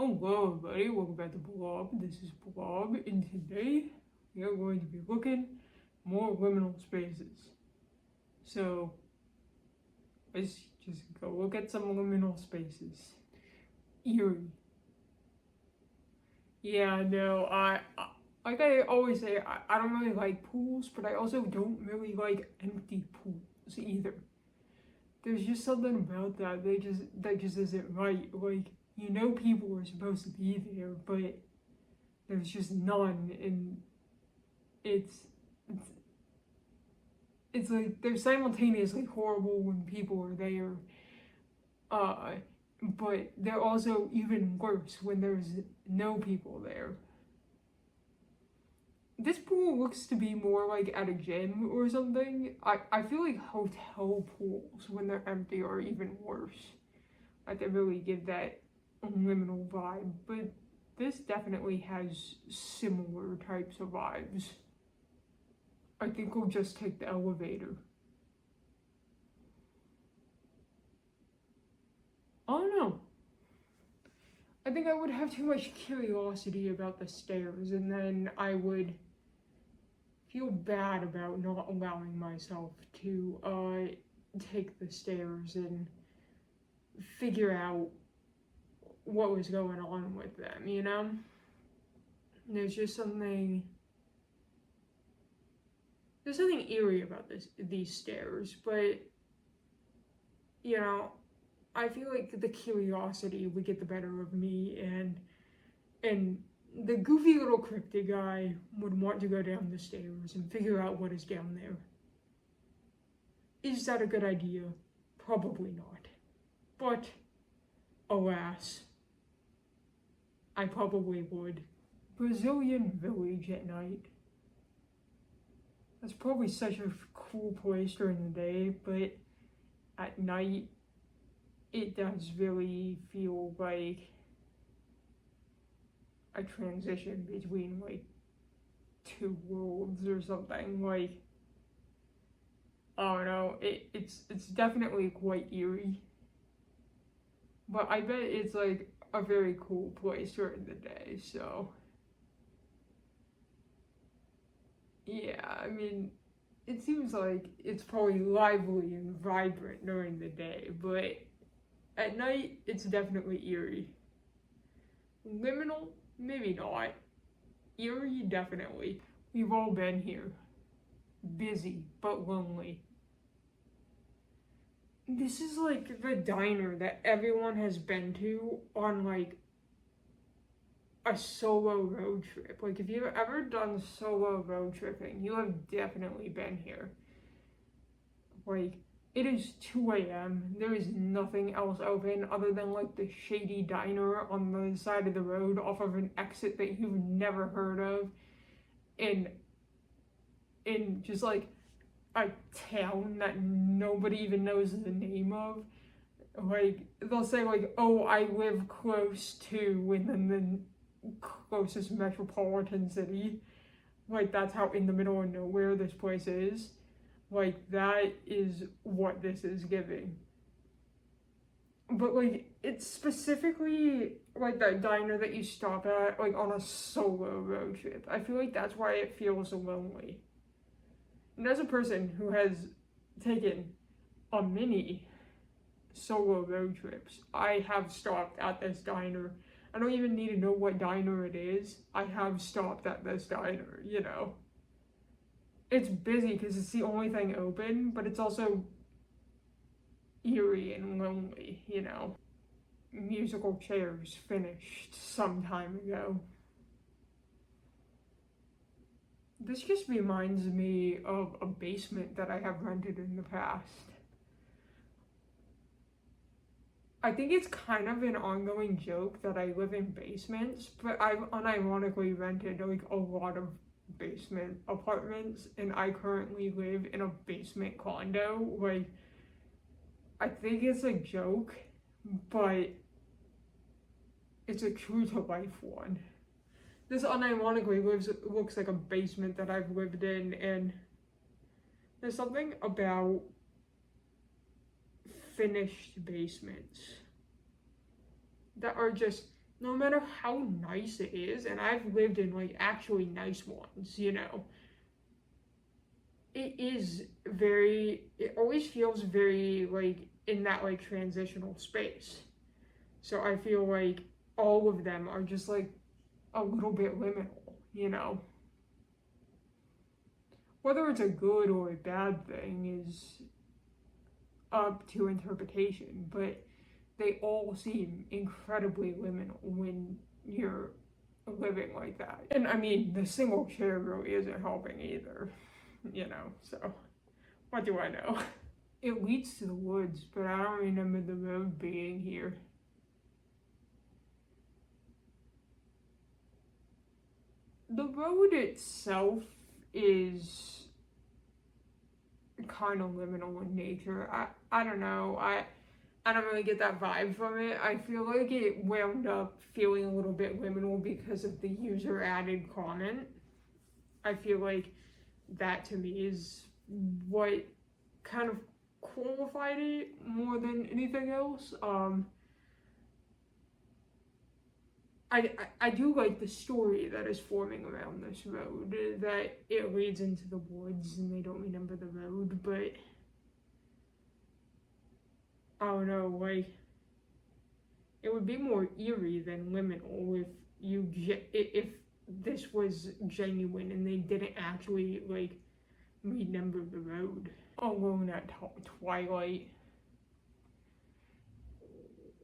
Hello everybody, welcome back to Blob. This is Blob, and today we are going to be looking more liminal spaces. So let's just go look at some liminal spaces. Eerie. Yeah, no, I like I always say, I don't really like pools, but I also don't really like empty pools either. There's just something about that that just isn't right. Like, you know, people are supposed to be there, but there's just none, and it's like they're simultaneously horrible when people are there, but they're also even worse when there's no people there. This pool looks to be more like at a gym or something. I feel like hotel pools, when they're empty, are even worse. Like, they really give that liminal vibe, but this definitely has similar types of vibes. I think we'll just take the elevator. I don't know. I think I would have too much curiosity about the stairs, and then I would feel bad about not allowing myself to take the stairs and figure out what was going on with them, you know? There's something eerie about these stairs, but, you know, I feel like the curiosity would get the better of me, and the goofy little cryptid guy would want to go down the stairs and figure out what is down there. Is that a good idea? Probably not. But, alas, I probably would. Brazilian village at night. That's probably such a cool place during the day, but at night, it does really feel like a transition between, like, two worlds or something. Like, I don't know, it's definitely quite eerie. But I bet it's, like, a very cool place during the day, so. Yeah, I mean, it seems like it's probably lively and vibrant during the day, but at night, it's definitely eerie. Liminal? Maybe not. Eerie? Definitely. We've all been here. Busy, but lonely. This is like the diner that everyone has been to on, like, a solo road trip. Like, if you've ever done solo road tripping, you have definitely been here. Like, it is 2 a.m. There is nothing else open other than, like, the shady diner on the side of the road off of an exit that you've never heard of in just, like, a town that nobody even knows the name of. Like, they'll say, like, oh, I live close to, and then the closest metropolitan city. Like, that's how in the middle of nowhere this place is. Like, that is what this is giving. But, like, it's specifically, like, that diner that you stop at, like, on a solo road trip. I feel like that's why it feels lonely. And as a person who has taken a many solo road trips, I have stopped at this diner. I don't even need to know what diner it is. I have stopped at this diner, you know. It's busy because it's the only thing open, but it's also eerie and lonely, you know. Musical chairs finished some time ago. This just reminds me of a basement that I have rented in the past. I think it's kind of an ongoing joke that I live in basements, but I've unironically rented, like, a lot of basement apartments, and I currently live in a basement condo. Like, I think it's a joke, but it's a true to life one. This unironically looks like a basement that I've lived in, and there's something about finished basements that are just no matter how nice it is, and I've lived in like actually nice ones, you know, it always feels very like in that like transitional space. So I feel like all of them are just like a little bit liminal, you know. Whether it's a good or a bad thing is up to interpretation, but they all seem incredibly liminal when you're living like that. And I mean, the single chair really isn't helping either, you know, so what do I know? It leads to the woods, but I don't remember the road being here. The road itself is kind of liminal in nature. I don't know. I don't really get that vibe from it. I feel like it wound up feeling a little bit liminal because of the user added comment. I feel like that to me is what kind of qualified it more than anything else. I do like the story that is forming around this road, that it leads into the woods and they don't remember the road, but I don't know, like, it would be more eerie than liminal if this was genuine and they didn't actually like remember the road. Alone at twilight.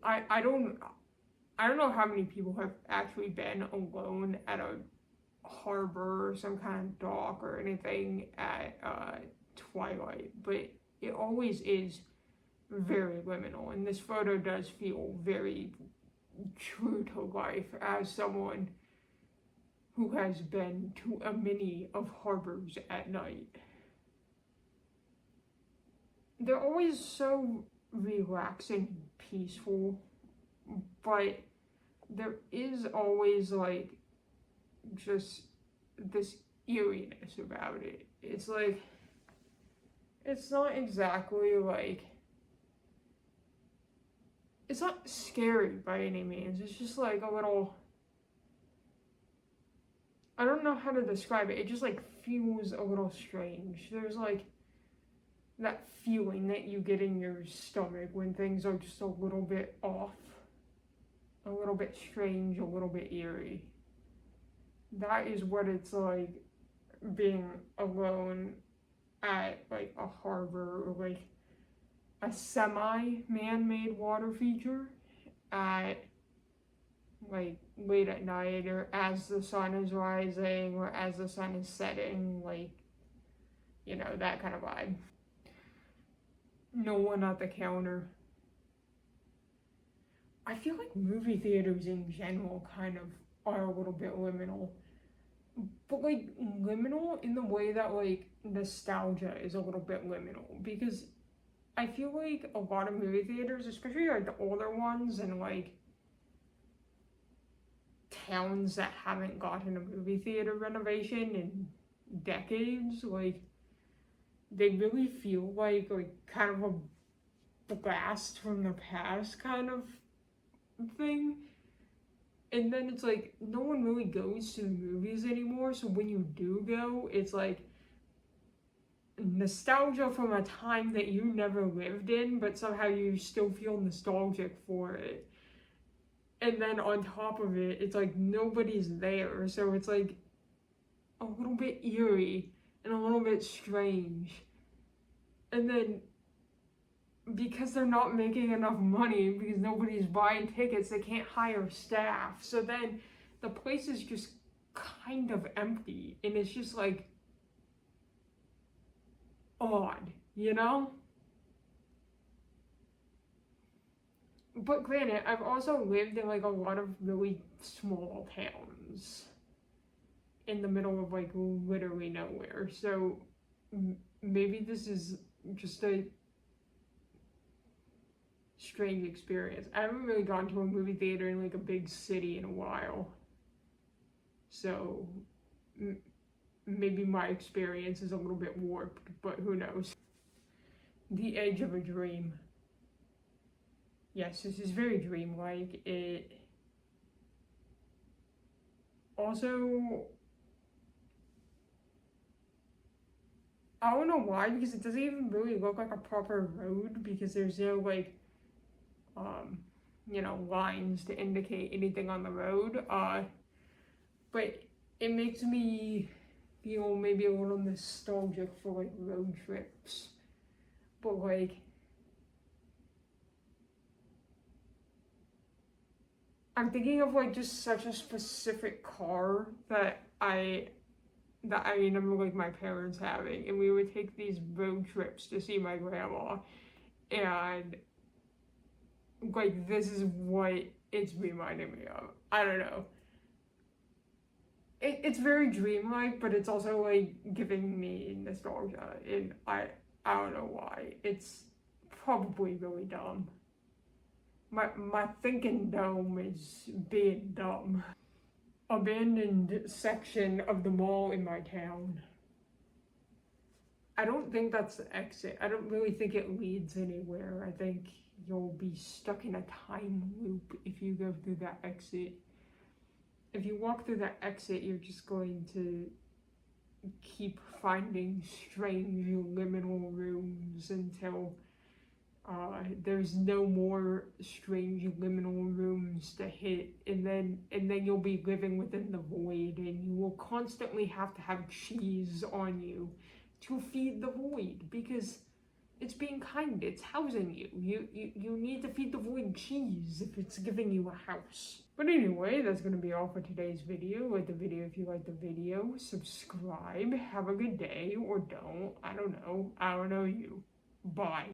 I don't know how many people have actually been alone at a harbor or some kind of dock or anything at twilight, but it always is very liminal, and this photo does feel very true to life as someone who has been to a many of harbors at night. They're always so relaxing, peaceful, but there is always like just this eeriness about it. It's like, it's not exactly like, it's not scary by any means. It's just like a little, I don't know how to describe it. It just like feels a little strange. There's like that feeling that you get in your stomach when things are just a little bit off, a little bit strange, a little bit eerie. That is what it's like being alone at like a harbor or like a semi-man-made water feature at like late at night, or as the sun is rising or as the sun is setting, like, you know, that kind of vibe. No one at the counter. I feel like movie theaters in general kind of are a little bit liminal, but like liminal in the way that like nostalgia is a little bit liminal, because I feel like a lot of movie theaters, especially like the older ones and like towns that haven't gotten a movie theater renovation in decades, like they really feel like kind of a blast from the past kind of thing. And then it's like no one really goes to the movies anymore, so when you do go, it's like nostalgia from a time that you never lived in, but somehow you still feel nostalgic for it. And then on top of it, it's like nobody's there, so it's like a little bit eerie and a little bit strange. And then because they're not making enough money, because nobody's buying tickets, they can't hire staff, so then the place is just kind of empty, and it's just like odd, you know? But granted, I've also lived in like a lot of really small towns in the middle of like literally nowhere, so maybe this is just a strange experience. I haven't really gone to a movie theater in like a big city in a while, so maybe my experience is a little bit warped, but who knows. The edge of a dream. Yes, this is very dreamlike. Also, I don't know why, because it doesn't even really look like a proper road, because there's no like lines to indicate anything on the road. But it makes me feel maybe a little nostalgic for like road trips. But like, I'm thinking of like just such a specific car that I remember like my parents having, and we would take these road trips to see my grandma, and like this is what it's reminding me of. I don't know. It's very dreamlike, but it's also like giving me nostalgia, and I don't know why. It's probably really dumb. My thinking dome is being dumb. Abandoned section of the mall in my town. I don't think that's the exit. I don't really think it leads anywhere. I think you'll be stuck in a time loop if you go through that exit. If you walk through that exit, you're just going to keep finding strange liminal rooms until there's no more strange liminal rooms to hit, and then you'll be living within the void, and you will constantly have to have cheese on you to feed the void, because it's being kind, it's housing you. You need to feed the void cheese if it's giving you a house. But anyway, that's going to be all for today's video. Like the video if you like the video. Subscribe. Have a good day, or don't. I don't know you. Bye.